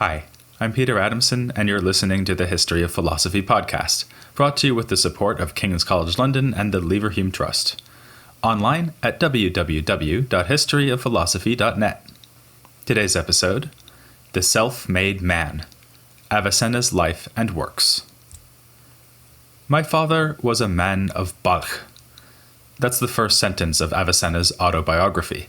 Hi, I'm Peter Adamson, and you're listening to the History of Philosophy podcast, brought to you with the support of King's College London and the Leverhulme Trust. Online at www.historyofphilosophy.net. Today's episode, The Self-Made Man, Avicenna's Life and Works. My father was a man of Balkh. That's the first sentence of Avicenna's autobiography.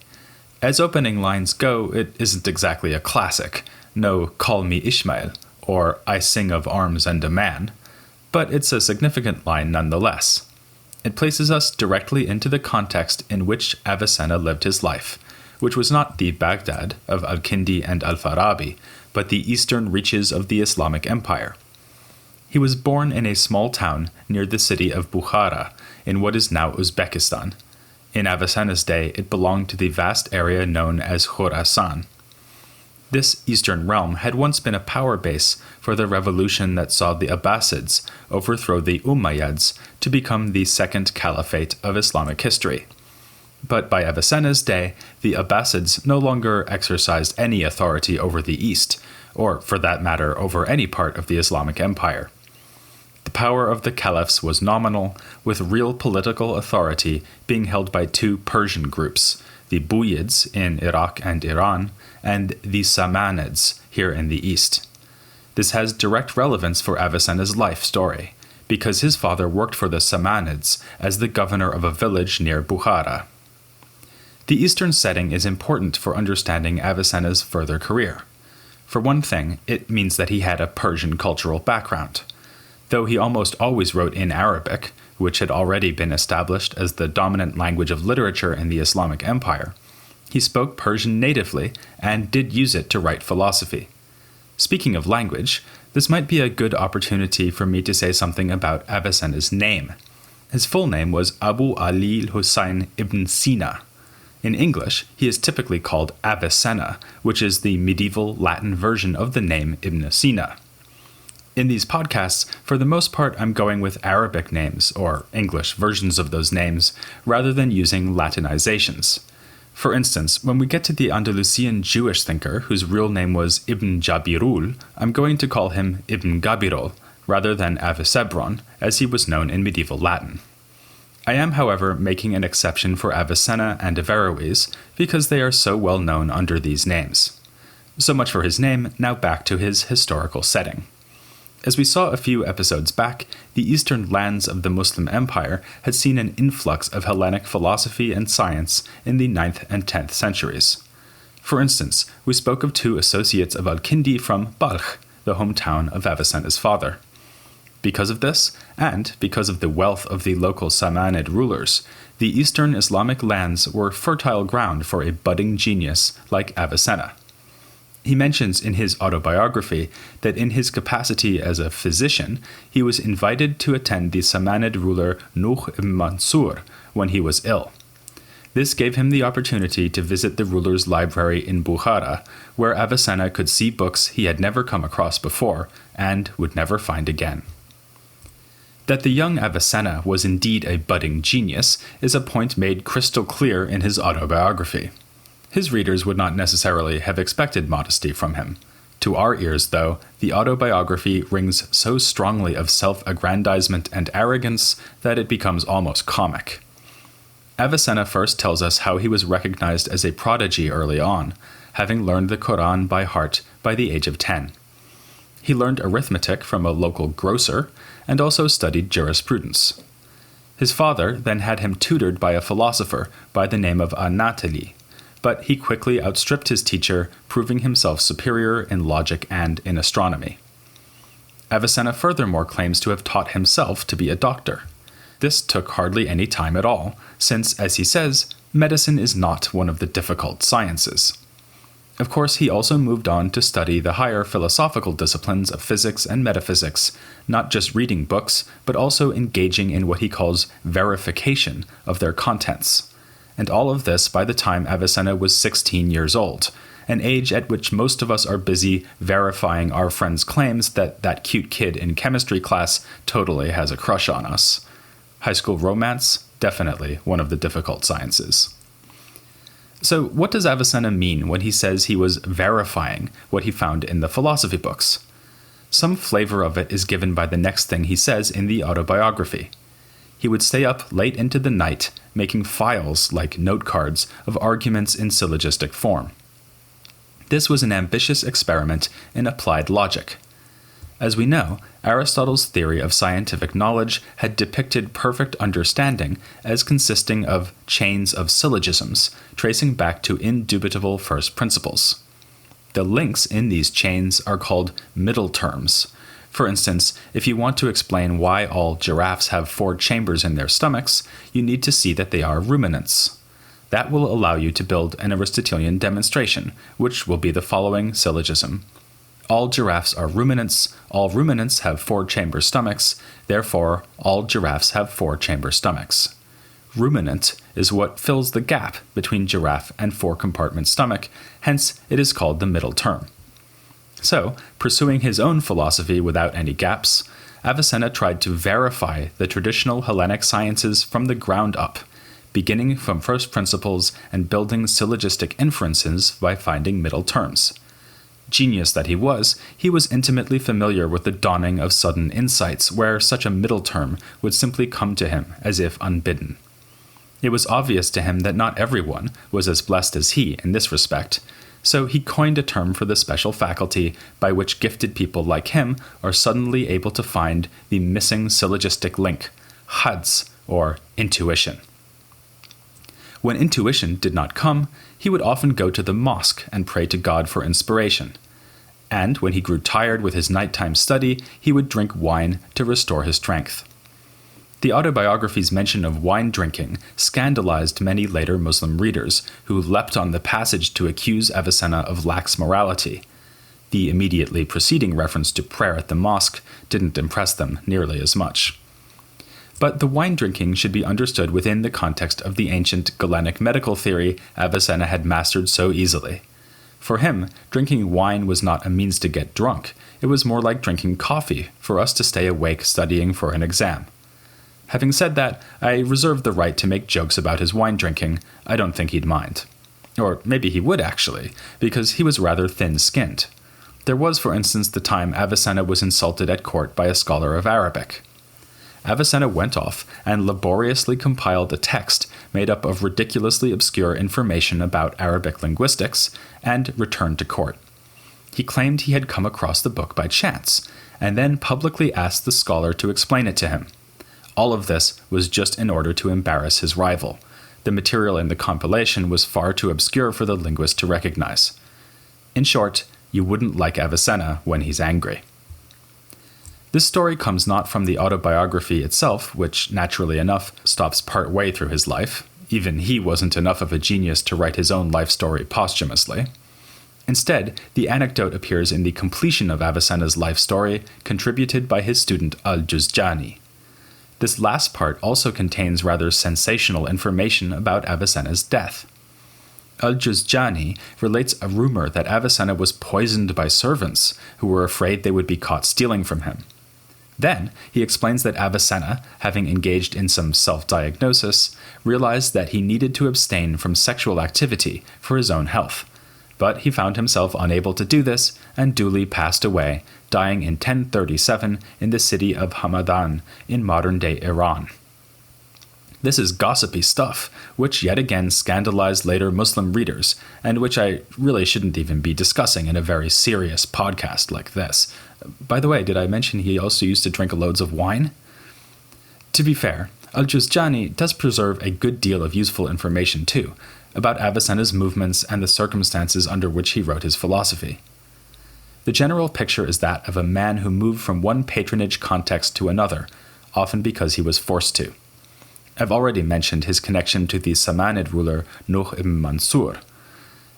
As opening lines go, it isn't exactly a classic. No "Call me Ishmael" or "I sing of arms and a man," but it's a significant line nonetheless. It places us directly into the context in which Avicenna lived his life, which was not the Baghdad of Al-Kindi and Al-Farabi, but the eastern reaches of the Islamic Empire. He was born in a small town near the city of Bukhara, in what is now Uzbekistan. In Avicenna's day, it belonged to the vast area known as Khorasan. This eastern realm had once been a power base for the revolution that saw the Abbasids overthrow the Umayyads to become the second caliphate of Islamic history. But by Avicenna's day, the Abbasids no longer exercised any authority over the East, or for that matter over any part of the Islamic Empire. The power of the caliphs was nominal, with real political authority being held by two Persian groups, the Buyids in Iraq and Iran, and the Samanids here in the East. This has direct relevance for Avicenna's life story, because his father worked for the Samanids as the governor of a village near Bukhara. The Eastern setting is important for understanding Avicenna's further career. For one thing, it means that he had a Persian cultural background. Though he almost always wrote in Arabic, which had already been established as the dominant language of literature in the Islamic Empire, he spoke Persian natively and did use it to write philosophy. Speaking of language, this might be a good opportunity for me to say something about Avicenna's name. His full name was Abu Ali al-Husayn ibn Sina. In English, he is typically called Avicenna, which is the medieval Latin version of the name Ibn Sina. In these podcasts, for the most part, I'm going with Arabic names, or English versions of those names, rather than using Latinizations. For instance, when we get to the Andalusian Jewish thinker, whose real name was Ibn Jabirul, I'm going to call him Ibn Gabirol, rather than Avicebron, as he was known in medieval Latin. I am, however, making an exception for Avicenna and Averroes, because they are so well known under these names. So much for his name, now back to his historical setting. As we saw a few episodes back, the eastern lands of the Muslim Empire had seen an influx of Hellenic philosophy and science in the 9th and 10th centuries. For instance, we spoke of two associates of Al-Kindi from Balkh, the hometown of Avicenna's father. Because of this, and because of the wealth of the local Samanid rulers, the eastern Islamic lands were fertile ground for a budding genius like Avicenna. He mentions in his autobiography that in his capacity as a physician, he was invited to attend the Samanid ruler Nuh ibn Mansur when he was ill. This gave him the opportunity to visit the ruler's library in Bukhara, where Avicenna could see books he had never come across before and would never find again. That the young Avicenna was indeed a budding genius is a point made crystal clear in his autobiography. His readers would not necessarily have expected modesty from him. To our ears, though, the autobiography rings so strongly of self-aggrandizement and arrogance that it becomes almost comic. Avicenna first tells us how he was recognized as a prodigy early on, having learned the Quran by heart by the age of 10. He learned arithmetic from a local grocer and also studied jurisprudence. His father then had him tutored by a philosopher by the name of Anatoly, but he quickly outstripped his teacher, proving himself superior in logic and in astronomy. Avicenna furthermore claims to have taught himself to be a doctor. This took hardly any time at all, since, as he says, medicine is not one of the difficult sciences. Of course, he also moved on to study the higher philosophical disciplines of physics and metaphysics, not just reading books, but also engaging in what he calls verification of their contents. And all of this by the time Avicenna was 16 years old, an age at which most of us are busy verifying our friends' claims that that cute kid in chemistry class totally has a crush on us. High school romance? Definitely one of the difficult sciences. So what does Avicenna mean when he says he was verifying what he found in the philosophy books? Some flavor of it is given by the next thing he says in the autobiography. He would stay up late into the night, making files like note cards of arguments in syllogistic form. This was an ambitious experiment in applied logic. As we know, Aristotle's theory of scientific knowledge had depicted perfect understanding as consisting of chains of syllogisms, tracing back to indubitable first principles. The links in these chains are called middle terms. For instance, if you want to explain why all giraffes have 4 chambers in their stomachs, you need to see that they are ruminants. That will allow you to build an Aristotelian demonstration, which will be the following syllogism. All giraffes are ruminants, all ruminants have 4-chamber stomachs, therefore all giraffes have 4-chamber stomachs. Ruminant is what fills the gap between giraffe and 4-compartment stomach, hence it is called the middle term. So, pursuing his own philosophy without any gaps, Avicenna tried to verify the traditional Hellenic sciences from the ground up, beginning from first principles and building syllogistic inferences by finding middle terms. Genius that he was intimately familiar with the dawning of sudden insights where such a middle term would simply come to him as if unbidden. It was obvious to him that not everyone was as blessed as he in this respect, so he coined a term for the special faculty by which gifted people like him are suddenly able to find the missing syllogistic link, hads, or intuition. When intuition did not come, he would often go to the mosque and pray to God for inspiration. And when he grew tired with his nighttime study, he would drink wine to restore his strength. The autobiography's mention of wine drinking scandalized many later Muslim readers, who leapt on the passage to accuse Avicenna of lax morality. The immediately preceding reference to prayer at the mosque didn't impress them nearly as much. But the wine drinking should be understood within the context of the ancient Galenic medical theory Avicenna had mastered so easily. For him, drinking wine was not a means to get drunk, it was more like drinking coffee for us to stay awake studying for an exam. Having said that, I reserve the right to make jokes about his wine drinking. I don't think he'd mind. Or maybe he would actually, because he was rather thin-skinned. There was, for instance, the time Avicenna was insulted at court by a scholar of Arabic. Avicenna went off and laboriously compiled a text made up of ridiculously obscure information about Arabic linguistics and returned to court. He claimed he had come across the book by chance, and then publicly asked the scholar to explain it to him. All of this was just in order to embarrass his rival. The material in the compilation was far too obscure for the linguist to recognize. In short, you wouldn't like Avicenna when he's angry. This story comes not from the autobiography itself, which, naturally enough, stops part way through his life. Even he wasn't enough of a genius to write his own life story posthumously. Instead, the anecdote appears in the completion of Avicenna's life story, contributed by his student Al-Juzjani. This last part also contains rather sensational information about Avicenna's death. Al-Juzjani relates a rumor that Avicenna was poisoned by servants who were afraid they would be caught stealing from him. Then, he explains that Avicenna, having engaged in some self-diagnosis, realized that he needed to abstain from sexual activity for his own health. But he found himself unable to do this and duly passed away, dying in 1037 in the city of Hamadan in modern-day Iran. This is gossipy stuff, which yet again scandalized later Muslim readers, and which I really shouldn't even be discussing in a very serious podcast like this. By the way, did I mention he also used to drink loads of wine? To be fair, Al-Juzjani does preserve a good deal of useful information too, about Avicenna's movements and the circumstances under which he wrote his philosophy. The general picture is that of a man who moved from one patronage context to another, often because he was forced to. I've already mentioned his connection to the Samanid ruler Nuh ibn Mansur.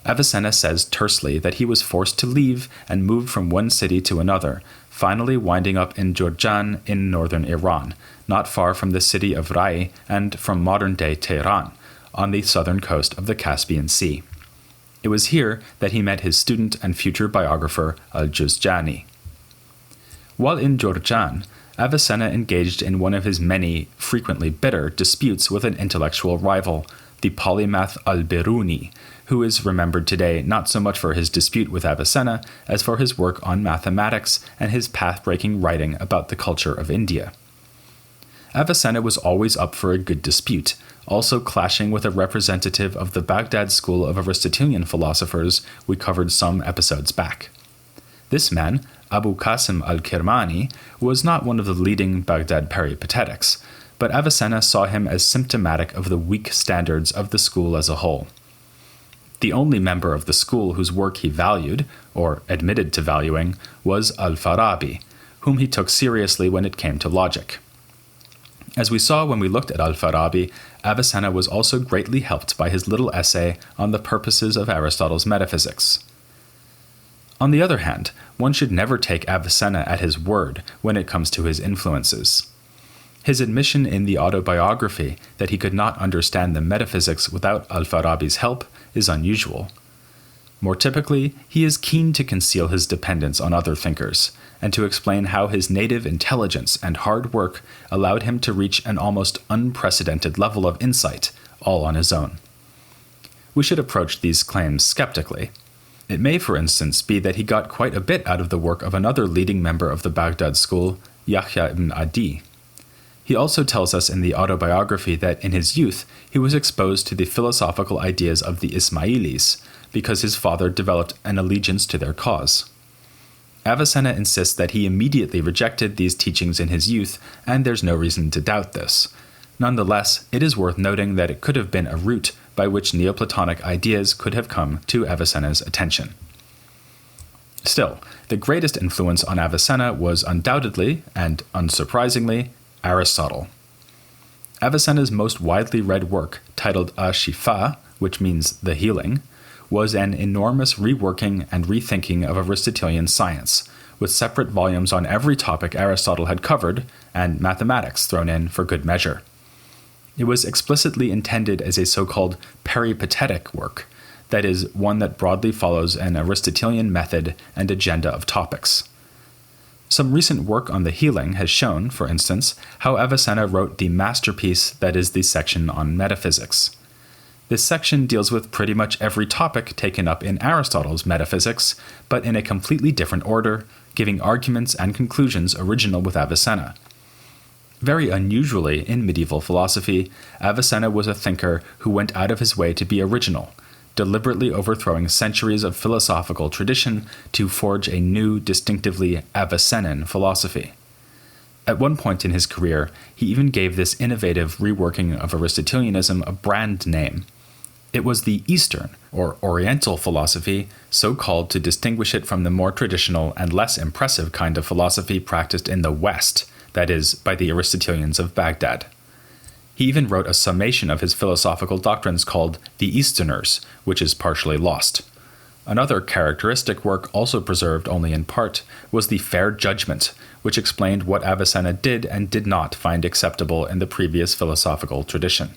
Avicenna says tersely that he was forced to leave and moved from one city to another, finally winding up in Jurjan in northern Iran, not far from the city of Rai and from modern-day Tehran, on the southern coast of the Caspian Sea. It was here that he met his student and future biographer Al-Juzjani. While in Jurjan, Avicenna engaged in one of his many, frequently bitter, disputes with an intellectual rival, the polymath Al-Biruni, who is remembered today not so much for his dispute with Avicenna as for his work on mathematics and his path-breaking writing about the culture of India. Avicenna was always up for a good dispute, also clashing with a representative of the Baghdad school of Aristotelian philosophers we covered some episodes back. This man, Abu Qasim al-Kirmani, was not one of the leading Baghdad peripatetics, but Avicenna saw him as symptomatic of the weak standards of the school as a whole. The only member of the school whose work he valued, or admitted to valuing, was al-Farabi, whom he took seriously when it came to logic. As we saw when we looked at al-Farabi, Avicenna was also greatly helped by his little essay on the purposes of Aristotle's metaphysics. On the other hand, one should never take Avicenna at his word when it comes to his influences. His admission in the autobiography that he could not understand the metaphysics without al-Farabi's help is unusual. More typically, he is keen to conceal his dependence on other thinkers, and to explain how his native intelligence and hard work allowed him to reach an almost unprecedented level of insight, all on his own. We should approach these claims skeptically. It may, for instance, be that he got quite a bit out of the work of another leading member of the Baghdad school, Yahya ibn Adi. He also tells us in the autobiography that in his youth he was exposed to the philosophical ideas of the Ismailis, because his father developed an allegiance to their cause. Avicenna insists that he immediately rejected these teachings in his youth, and there's no reason to doubt this. Nonetheless, it is worth noting that it could have been a route by which Neoplatonic ideas could have come to Avicenna's attention. Still, the greatest influence on Avicenna was undoubtedly, and unsurprisingly, Aristotle. Avicenna's most widely read work, titled Shifa, which means the healing, was an enormous reworking and rethinking of Aristotelian science, with separate volumes on every topic Aristotle had covered, and mathematics thrown in for good measure. It was explicitly intended as a so-called peripatetic work, that is, one that broadly follows an Aristotelian method and agenda of topics. Some recent work on the healing has shown, for instance, how Avicenna wrote the masterpiece that is the section on metaphysics. This section deals with pretty much every topic taken up in Aristotle's metaphysics, but in a completely different order, giving arguments and conclusions original with Avicenna. Very unusually in medieval philosophy, Avicenna was a thinker who went out of his way to be original, deliberately overthrowing centuries of philosophical tradition to forge a new, distinctively Avicennan philosophy. At one point in his career, he even gave this innovative reworking of Aristotelianism a brand name. It was the Eastern, or Oriental philosophy, so called to distinguish it from the more traditional and less impressive kind of philosophy practiced in the West, that is, by the Aristotelians of Baghdad. He even wrote a summation of his philosophical doctrines called The Easterners, which is partially lost. Another characteristic work, also preserved only in part, was the Fair Judgment, which explained what Avicenna did and did not find acceptable in the previous philosophical tradition.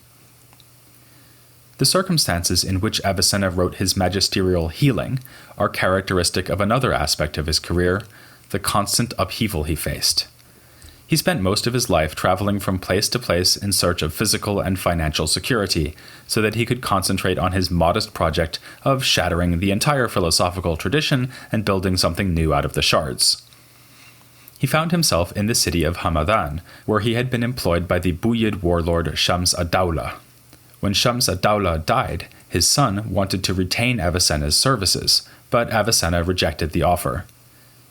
The circumstances in which Avicenna wrote his magisterial healing are characteristic of another aspect of his career, the constant upheaval he faced. He spent most of his life traveling from place to place in search of physical and financial security, so that he could concentrate on his modest project of shattering the entire philosophical tradition and building something new out of the shards. He found himself in the city of Hamadan, where he had been employed by the Buyid warlord Shams ad-Dawla. When Shams ad-Dawla died, his son wanted to retain Avicenna's services, but Avicenna rejected the offer.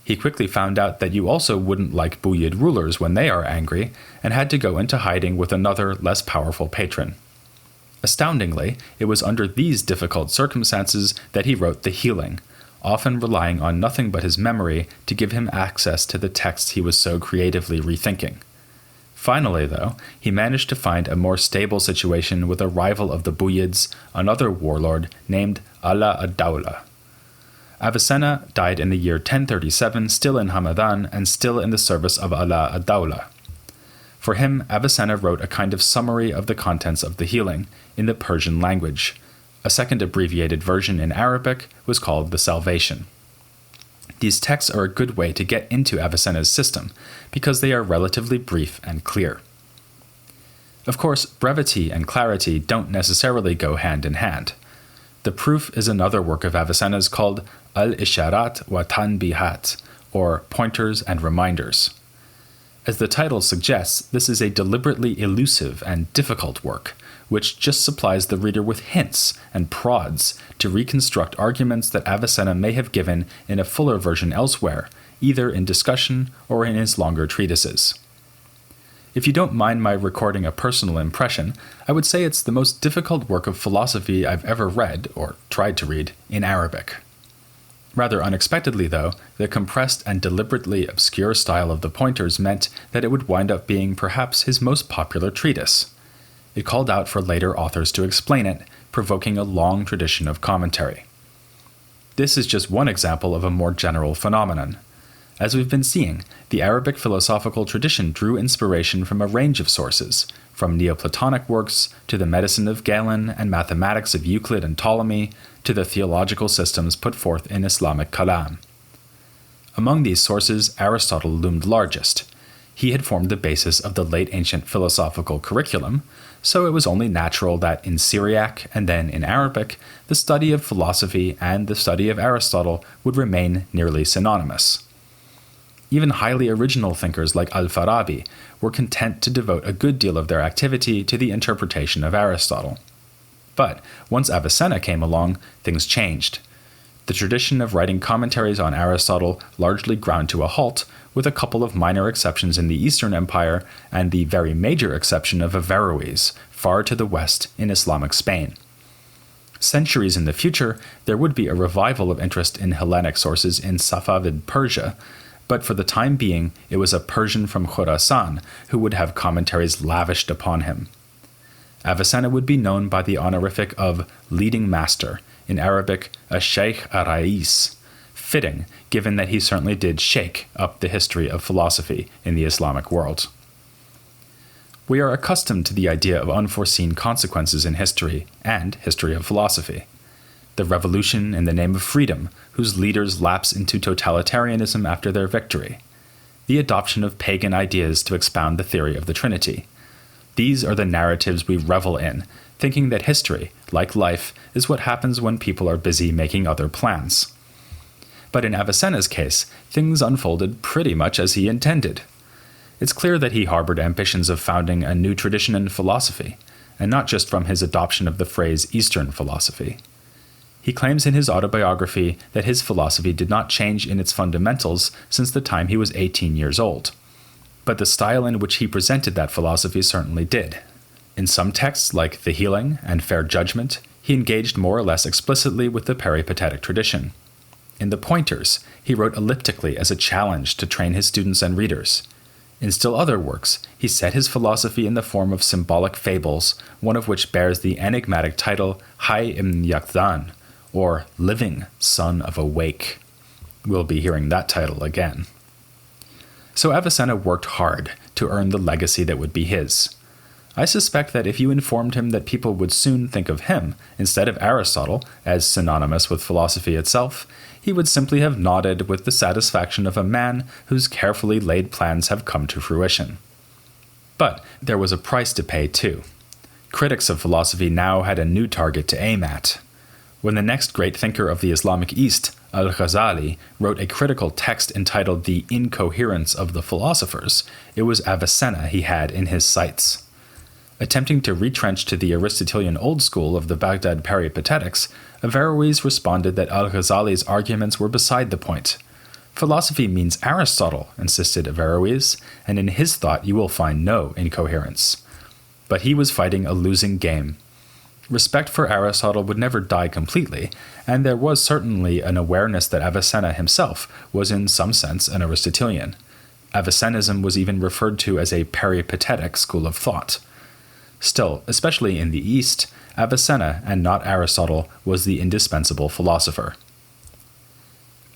He quickly found out that you also wouldn't like Buyid rulers when they are angry, and had to go into hiding with another, less powerful patron. Astoundingly, it was under these difficult circumstances that he wrote The Healing, often relying on nothing but his memory to give him access to the texts he was so creatively rethinking. Finally, though, he managed to find a more stable situation with a rival of the Buyids, another warlord named Ala ad-Dawla. Avicenna died in the year 1037, still in Hamadan and still in the service of Ala ad-Dawla. For him, Avicenna wrote a kind of summary of the contents of The Healing in the Persian language. A second abbreviated version in Arabic was called The Salvation. These texts are a good way to get into Avicenna's system, because they are relatively brief and clear. Of course, brevity and clarity don't necessarily go hand in hand. The proof is another work of Avicenna's called Al-Isharat wa Tanbihat, or Pointers and Reminders. As the title suggests, this is a deliberately elusive and difficult work, which just supplies the reader with hints and prods to reconstruct arguments that Avicenna may have given in a fuller version elsewhere, either in discussion or in his longer treatises. If you don't mind my recording a personal impression, I would say it's the most difficult work of philosophy I've ever read, or tried to read, in Arabic. Rather unexpectedly, though, the compressed and deliberately obscure style of the Pointers meant that it would wind up being perhaps his most popular treatise. It called out for later authors to explain it, provoking a long tradition of commentary. This is just one example of a more general phenomenon. As we've been seeing, the Arabic philosophical tradition drew inspiration from a range of sources, from Neoplatonic works to the medicine of Galen and mathematics of Euclid and Ptolemy, to the theological systems put forth in Islamic kalam. Among these sources, Aristotle loomed largest. He had formed the basis of the late ancient philosophical curriculum, so it was only natural that in Syriac and then in Arabic, the study of philosophy and the study of Aristotle would remain nearly synonymous. Even highly original thinkers like Al-Farabi were content to devote a good deal of their activity to the interpretation of Aristotle. But once Avicenna came along, things changed. The tradition of writing commentaries on Aristotle largely ground to a halt, with a couple of minor exceptions in the Eastern Empire and the very major exception of Averroes, far to the west in Islamic Spain. Centuries in the future, there would be a revival of interest in Hellenic sources in Safavid Persia, but for the time being, it was a Persian from Khorasan who would have commentaries lavished upon him. Avicenna would be known by the honorific of leading master, in Arabic, a Sheikh Arais, fitting, given that he certainly did shake up the history of philosophy in the Islamic world. We are accustomed to the idea of unforeseen consequences in history and history of philosophy. The revolution in the name of freedom, whose leaders lapse into totalitarianism after their victory. The adoption of pagan ideas to expound the theory of the Trinity. These are the narratives we revel in, thinking that history, like life, is what happens when people are busy making other plans. But in Avicenna's case, things unfolded pretty much as he intended. It's clear that he harbored ambitions of founding a new tradition in philosophy, and not just from his adoption of the phrase Eastern philosophy. He claims in his autobiography that his philosophy did not change in its fundamentals since the time he was 18 years old. But the style in which he presented that philosophy certainly did. In some texts, like The Healing and Fair Judgment, he engaged more or less explicitly with the peripatetic tradition. In the Pointers, he wrote elliptically as a challenge to train his students and readers. In still other works, he set his philosophy in the form of symbolic fables, one of which bears the enigmatic title Hay ibn Yaqzan, or Living Son of a Wake. We'll be hearing that title again. So Avicenna worked hard to earn the legacy that would be his. I suspect that if you informed him that people would soon think of him, instead of Aristotle, as synonymous with philosophy itself, he would simply have nodded with the satisfaction of a man whose carefully laid plans have come to fruition. But there was a price to pay too. Critics of philosophy now had a new target to aim at. When the next great thinker of the Islamic East, Al-Ghazali, wrote a critical text entitled The Incoherence of the Philosophers, it was Avicenna he had in his sights. Attempting to retrench to the Aristotelian old school of the Baghdad Peripatetics, Averroes responded that Al-Ghazali's arguments were beside the point. Philosophy means Aristotle, insisted Averroes, and in his thought you will find no incoherence. But he was fighting a losing game. Respect for Aristotle would never die completely, and there was certainly an awareness that Avicenna himself was in some sense an Aristotelian. Avicennism was even referred to as a peripatetic school of thought. Still, especially in the East, Avicenna, and not Aristotle, was the indispensable philosopher.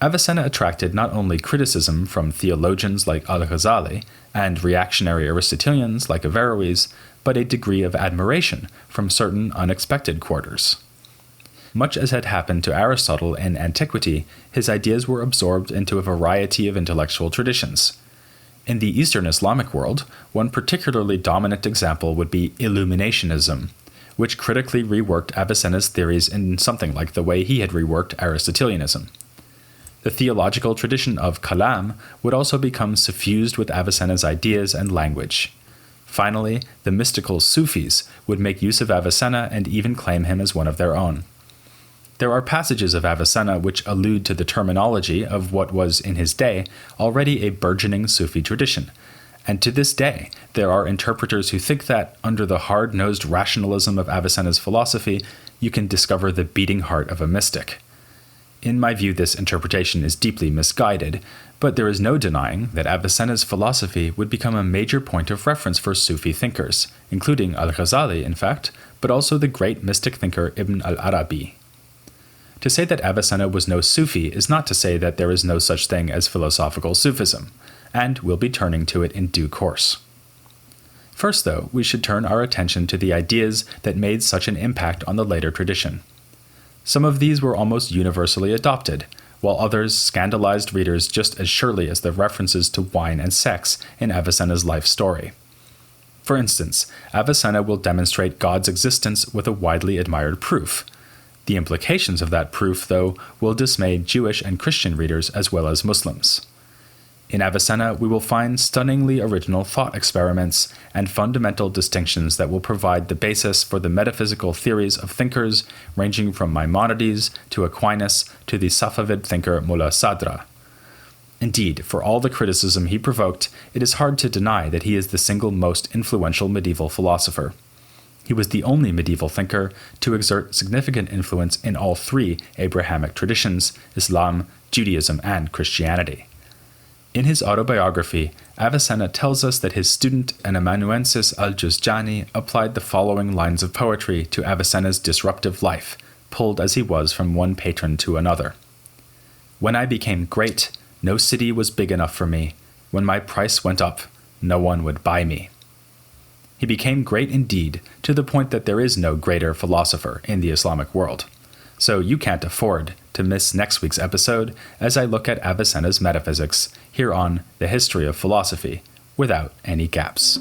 Avicenna attracted not only criticism from theologians like Al-Ghazali and reactionary Aristotelians like Averroes, but a degree of admiration from certain unexpected quarters. Much as had happened to Aristotle in antiquity, his ideas were absorbed into a variety of intellectual traditions. In the Eastern Islamic world, one particularly dominant example would be Illuminationism, which critically reworked Avicenna's theories in something like the way he had reworked Aristotelianism. The theological tradition of Kalam would also become suffused with Avicenna's ideas and language. Finally, the mystical Sufis would make use of Avicenna and even claim him as one of their own. There are passages of Avicenna which allude to the terminology of what was, in his day, already a burgeoning Sufi tradition, and to this day there are interpreters who think that, under the hard-nosed rationalism of Avicenna's philosophy, you can discover the beating heart of a mystic. In my view, this interpretation is deeply misguided, but there is no denying that Avicenna's philosophy would become a major point of reference for Sufi thinkers, including Al-Ghazali, in fact, but also the great mystic thinker Ibn al-Arabi. To say that Avicenna was no Sufi is not to say that there is no such thing as philosophical Sufism, and we'll be turning to it in due course. First, though, we should turn our attention to the ideas that made such an impact on the later tradition. Some of these were almost universally adopted, while others scandalized readers just as surely as the references to wine and sex in Avicenna's life story. For instance, Avicenna will demonstrate God's existence with a widely admired proof. The implications of that proof, though, will dismay Jewish and Christian readers as well as Muslims. In Avicenna, we will find stunningly original thought experiments and fundamental distinctions that will provide the basis for the metaphysical theories of thinkers ranging from Maimonides to Aquinas to the Safavid thinker Mullah Sadra. Indeed, for all the criticism he provoked, it is hard to deny that he is the single most influential medieval philosopher. He was the only medieval thinker to exert significant influence in all three Abrahamic traditions, Islam, Judaism, and Christianity. In his autobiography, Avicenna tells us that his student and amanuensis al-Juzjani applied the following lines of poetry to Avicenna's disruptive life, pulled as he was from one patron to another. "When I became great, no city was big enough for me. When my price went up, no one would buy me." He became great indeed, to the point that there is no greater philosopher in the Islamic world. So you can't afford to miss next week's episode as I look at Avicenna's metaphysics here on The History of Philosophy, without any gaps.